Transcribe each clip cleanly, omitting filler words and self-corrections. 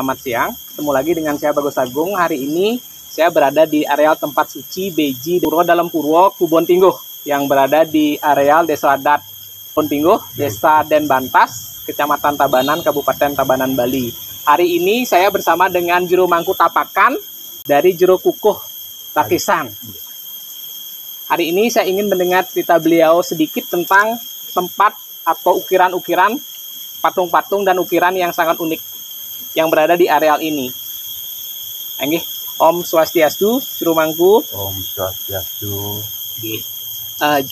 selamat siang. Ketemu lagi dengan saya Bagus Agung. Hari ini saya berada di areal tempat suci Beji Puro Dalam Purwo, Kubontingguh, yang berada di areal Desa Adat Kubontingguh, Desa Denbantas, Kecamatan Tabanan, Kabupaten Tabanan, Bali. Hari ini saya bersama dengan Juru Mangku Tapakan dari Juru Kukuh Lakisan. Hari ini saya ingin mendengar cerita beliau sedikit tentang tempat atau ukiran-ukiran, patung-patung dan ukiran yang sangat unik yang berada di areal ini. Nggih, Om Swastiastu, Juru Mangku. Om Swastiastu. Nggih.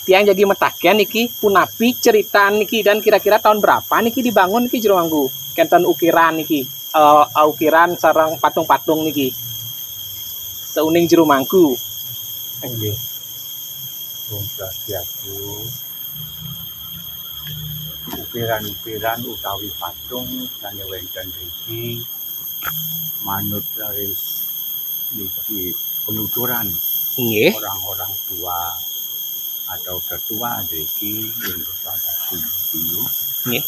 Tiang jadi metaken niki punapi cerita niki dan kira-kira tahun berapa niki dibangun niki Juru Mangku? Kenten ukiran niki, ukiran sarang patung-patung niki. Seuning Juru Mangku. Nggih. Om Swastiastu. Ukiran-ukiran utawi patung sane wonten mriki manut dari niki penuturan orang-orang tua atau tertua mriki ing Desa Kubontingguh. Nggih.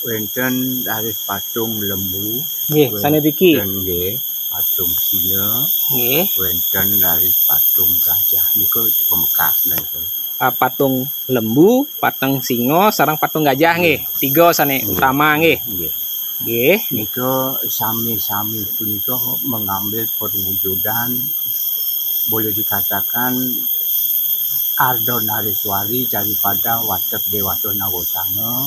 Wonten dari patung lembu. Nggih, sane mriki. Nggih, patung singa. Nggih. Wonten dari patung gajah niku pemekas niku. Patung lembu, patung singo, sarang patung gajah nggih. Tiga sane utama nggih. Nggih. Nggih. Niku sami-sami punika mengambil perwujudan boleh dikatakan Ardo Nariswari daripada Watep Dewato Nawosanga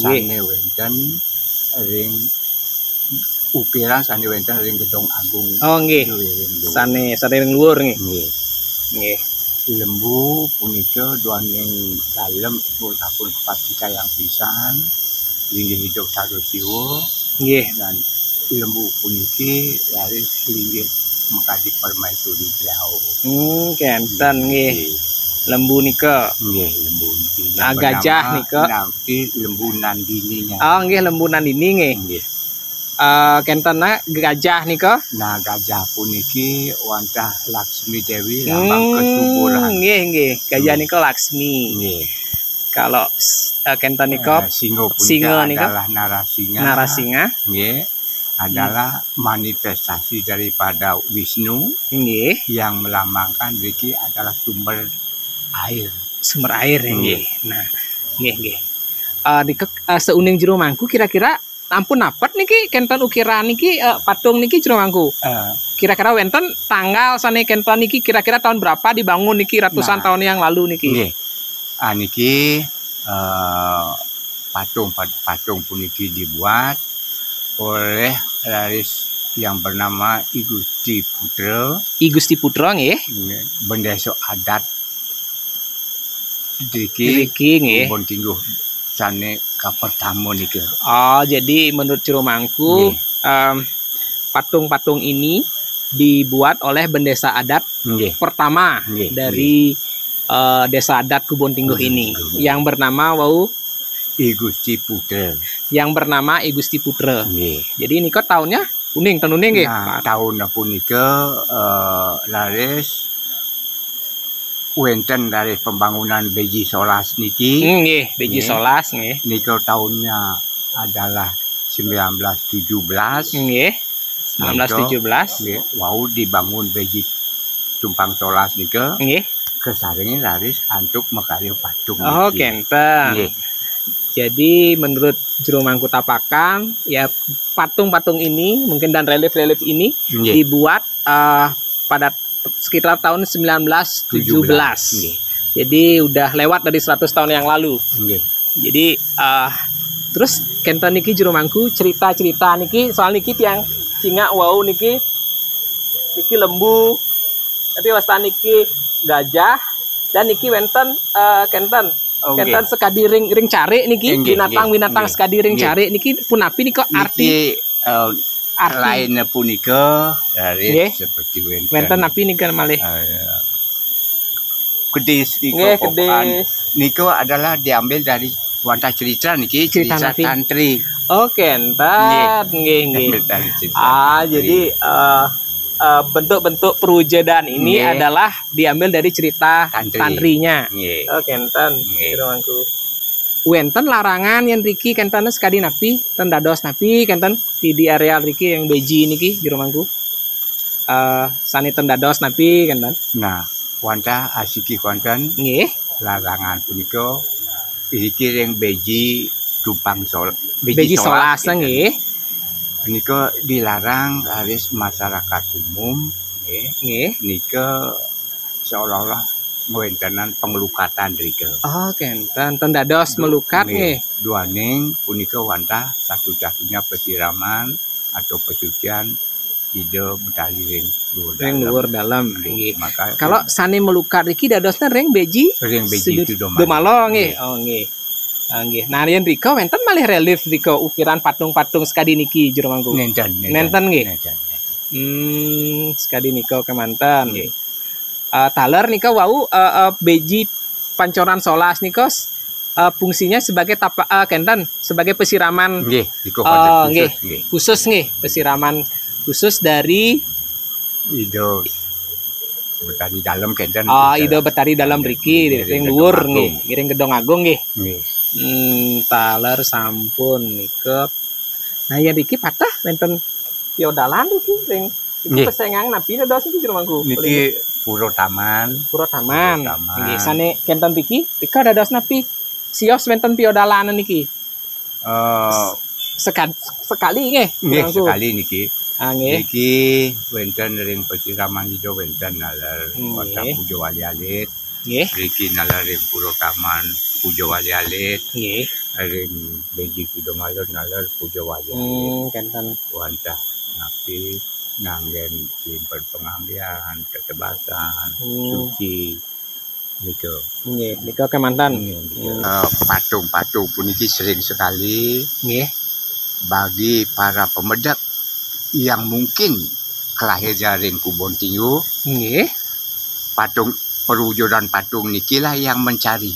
sane wonten ring ukiran sane wonten ring Gedong Agung. Oh nggih. Sane ring luhur nggih. Nggih. Nggih. Lembu punika duaning dalem pun kepastikan yang pisan linggih hidup satu siwo. Nggih. Dan lembu puniki laris linggih mekadi permaisuri beliau. Kenten nggih. Lembu nika. Nggih, lembu niki. Gajah nika. Nanti lembu Nandininya. Oh nggih, lembu Nandini nggih. Nggih. Kentena gajah nika. Nah, gajah puniki wantah Laksmi Dewi lambang kesuburan. Nggih. Gajah nika Laksmi. Nggih. Kalau kenten nika singa adalah Narasinga. Narasinga. Nggih. Adalah manifestasi daripada Wisnu. Nggih. Yang melambangkan mriki adalah sumber air. Sumber air nggih. Nah, nggih. Seuning Juru Mangku kira-kira ampun napet niki kenten ukiran niki patung niki Juru Mangku. Kira-kira wonten tanggal sane kenten niki kira-kira tahun berapa dibangun niki ratusan tahun yang lalu niki. Nggih. Niki patung puniki dibuat oleh laris yang bernama I Gusti Putra. I Gusti Putra nggih. Bendesa adat Diki nggih. Kubontingguh sane pertama niki. Oh, jadi menurut Juru Mangku patung-patung ini dibuat oleh bendesa adat pertama dari desa adat Kubontingguh ini yang bernama I Gusti Putra. Yang bernama I Gusti Putra. Jadi ini kok tahunnya tahun uning nggih. Nah, tahun punika laris wonten dari pembangunan Beji Solas niki. Nggih, Beji Solas nggih. Niku tahunnya adalah 1917. Nggih. 1917. Nggih, wau dibangun Beji Tumpang Solas nika. Nggih. Kesaringe laris antuk makarya patung. Oh, kenten. Nggih. Jadi menurut Juru Mangku Tapakan ya patung-patung ini mungkin dan relief-relief ini dibuat pada sekitar tahun 1917. Jadi udah lewat dari 100 tahun yang lalu. Jadi terus kenten niki Juru Mangku cerita-cerita niki soal niki tiang singa niki lembu. Tapi wastan niki gajah dan niki wonten kenten sekadi ring cari niki binatang sekadi ring cari niki punapi niko arti lainnya punika dari seperti wonten api nika malih kedis niku adalah diambil dari wantah cerita niki cerita tantri. Oh kenten nggih. Jadi bentuk-bentuk perwujudan ini adalah diambil dari cerita tantrinya. Oh kenten Juru Mangku. wenten larangan yang Riki kenten sekadi napi ten dados napi kenten di areal Riki yang beji niki jero mangku. Sani ten dados napi kenten. Nah, wanta asiki wonten Nggih. larangan punika iki ring beji tupang Beji solas nggih. Nika dilarang laris masyarakat umum Nggih. nika seolah-olah ngwentenan pengelukatan rika. Oh, kenten ten dados melukat nggih. Duaning punika wantah satu-satunya pesiraman atau pesucian ide betali ring luhur dalam nggih. Maka kalau sani melukat iki dadosna ring beji itu domalo nggih. Oh nggih. Nggih. Nah yen rika wenten malih relief rika ukiran patung-patung sekadi niki jero mangku. Nenten nggih. Sekadi nika kemanten. Nggih. Taler nika wau beji pancoran solas nika fungsinya sebagai kenten sebagai pesiraman nggih, khusus nggih, pesiraman khusus dari ido betari dalam kenten. Ido betari dalam Riki ring luhur nggih, ring Gedong Agung nggih. Nggih. Taler sampun nika. Nah ya Riki patah wenten piodalan Riki ring pesengang napi dados iki jero mangku. Niki Puro Taman. Nggih, sane kenten Riki dados napi sios wenten piodalan niki. Sekali nggih. Nggih, sekali niki. Nggih. Niki wenten ring pesiraman ido wenten nalar kota Pujo Wali Alit. Nggih. Riki nalar ring Puro Taman Pujo Wali Alit. Nggih. Ring Beji Sidomalur nalar Pujo Wali Alit. Kenten wantah napi nanggen simpen pengambilan ketebasan suci gitu. Nggih, nika kemanten. Patung-patung puniki sering sekali nggih bagi para pemedak yang mungkin kelahir ring Kubon Tinggo. Nggih. Patung perwujudan patung nikilah yang mencari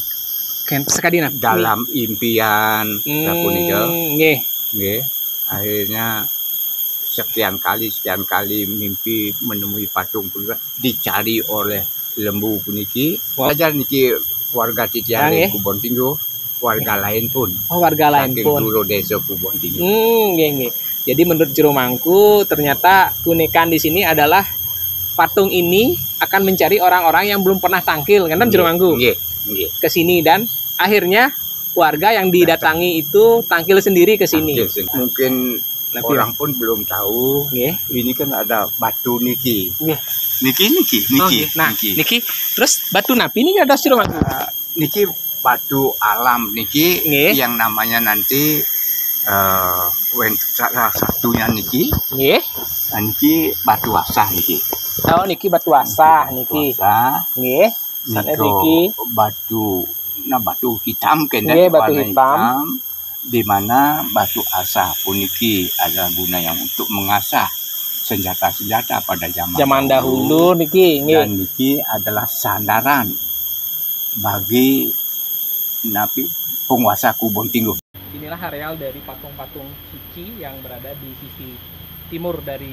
sekadi dalam impian sapunika. Nggih. Nggih. Akhirnya sekian kali mimpi menemui patung punika dicari oleh lembu puniki. Wajar niki warga Titiare Kubon Tinggo, warga lain pun. Warga lain pun. Dulu desa Kubon Tinggo. Nggih. Jadi menurut jero mangku ternyata keunikan di sini adalah patung ini akan mencari orang-orang yang belum pernah tangkil kan jero mangku. Nggih. Ke sini dan akhirnya warga yang didatangi itu tangkil sendiri ke sini. Mungkin orang pun belum tahu. Ini kan ada batu niki. Niki. Nah, niki. Terus batu napi ini ada sih mangku. Niki batu alam niki yang namanya nanti salah satunya niki. Niki batu asah niki. Oh, niki batu asah niki. Nggih. Niki batu hitam kan batu hitam. Di mana batu asah puniki ada guna yang untuk mengasah senjata-senjata pada zaman dahulu niki. Dan niki adalah sandaran bagi napi penguasa Kubon Tinggo. Inilah areal dari patung-patung suci yang berada di sisi timur dari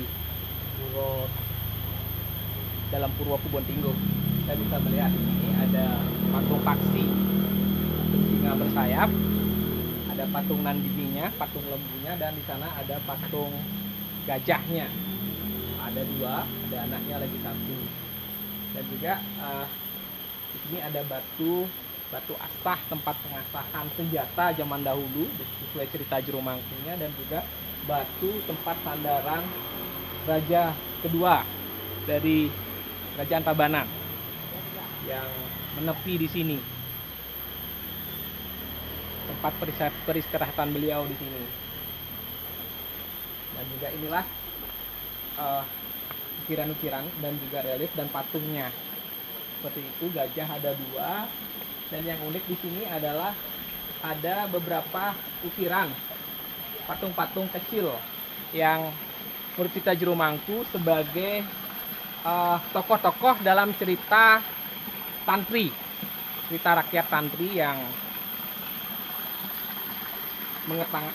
dalam Purwo Kubon Tinggo. Kita bisa melihat di sini ada patung paksi, singa bersayap, ada patung nandibinya, patung lembunya, dan di sana ada patung gajahnya. Ada dua, ada anaknya lagi satu. Dan juga di sini ada batu asah, tempat pengasahan senjata zaman dahulu sesuai cerita jero mangkunya, dan juga batu tempat sandaran raja kedua dari Kerajaan Tabanan yang menepi di sini. Tempat peristirahatan beliau di sini. Dan juga inilah ukiran-ukiran dan juga relief dan patungnya. Seperti itu, gajah ada dua. Dan yang unik di sini adalah ada beberapa ukiran patung-patung kecil yang menurut kita jero mangku sebagai tokoh-tokoh dalam cerita tantri, cerita rakyat tantri yang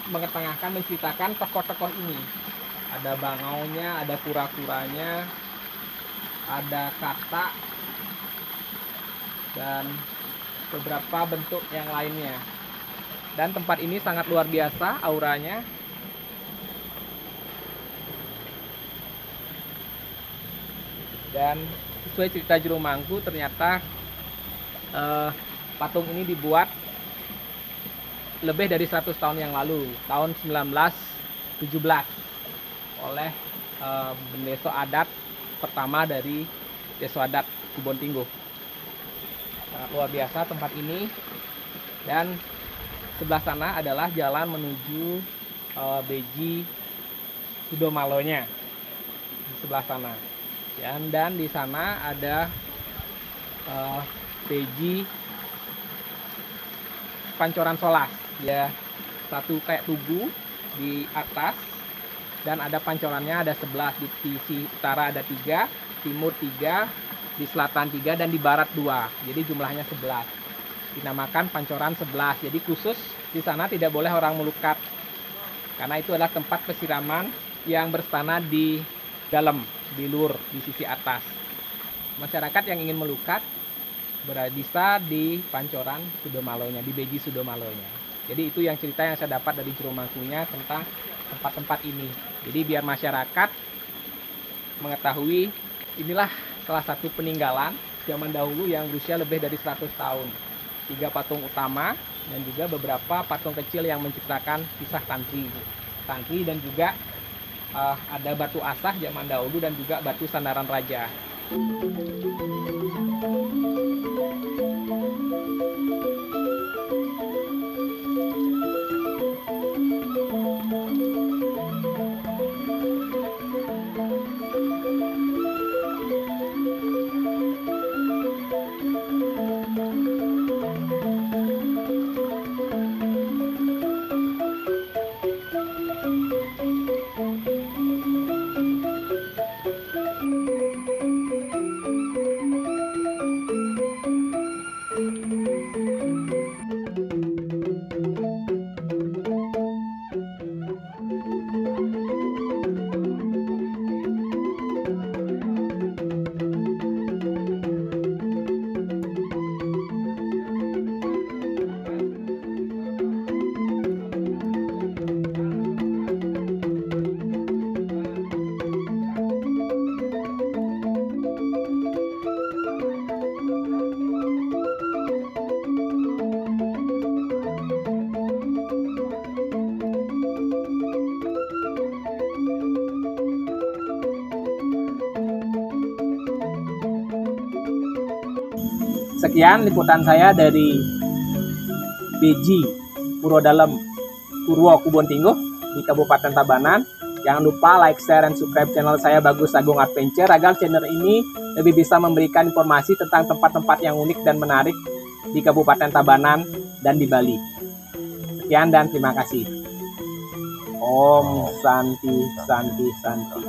mengetengahkan, menceritakan tokoh-tokoh ini. Ada bangaunya, ada kura-kuranya, ada kata, dan beberapa bentuk yang lainnya. Dan tempat ini sangat luar biasa auranya. Dan sesuai cerita Juru Mangku, ternyata patung ini dibuat lebih dari 100 tahun yang lalu, tahun 1917 oleh Bendeso adat pertama dari Desa adat Kubontinggo. Sangat luar biasa tempat ini. Dan sebelah sana adalah jalan menuju Beji Sudomalonya di sebelah sana. Dan di sana ada Beji Pancoran Solas, ya, satu kayak tugu di atas, dan ada pancorannya ada 11, di sisi utara ada 3, timur 3, di selatan 3, dan di barat 2. Jadi jumlahnya 11. Dinamakan Pancoran 11. Jadi khusus di sana tidak boleh orang melukat, karena itu adalah tempat pesiraman yang berstana di dalam, di luar, di sisi atas. Masyarakat yang ingin melukat bisa di Pancoran Sudomalonya, di Beji Sudomalonya. Jadi itu yang cerita yang saya dapat dari Juru Mangkunya tentang tempat-tempat ini. Jadi biar masyarakat mengetahui, inilah salah satu peninggalan zaman dahulu yang berusia lebih dari 100 tahun. 3 patung utama dan juga beberapa patung kecil yang menceritakan kisah tantri dan juga ada batu asah zaman dahulu dan juga batu sandaran raja. Sekian liputan saya dari Beji Puro Dalem Purwo Kubontinggo di Kabupaten Tabanan. Jangan lupa like, share, dan subscribe channel saya Bagus Agung Adventure agar channel ini lebih bisa memberikan informasi tentang tempat-tempat yang unik dan menarik di Kabupaten Tabanan dan di Bali. Sekian dan terima kasih. Om Santi Santi Santi.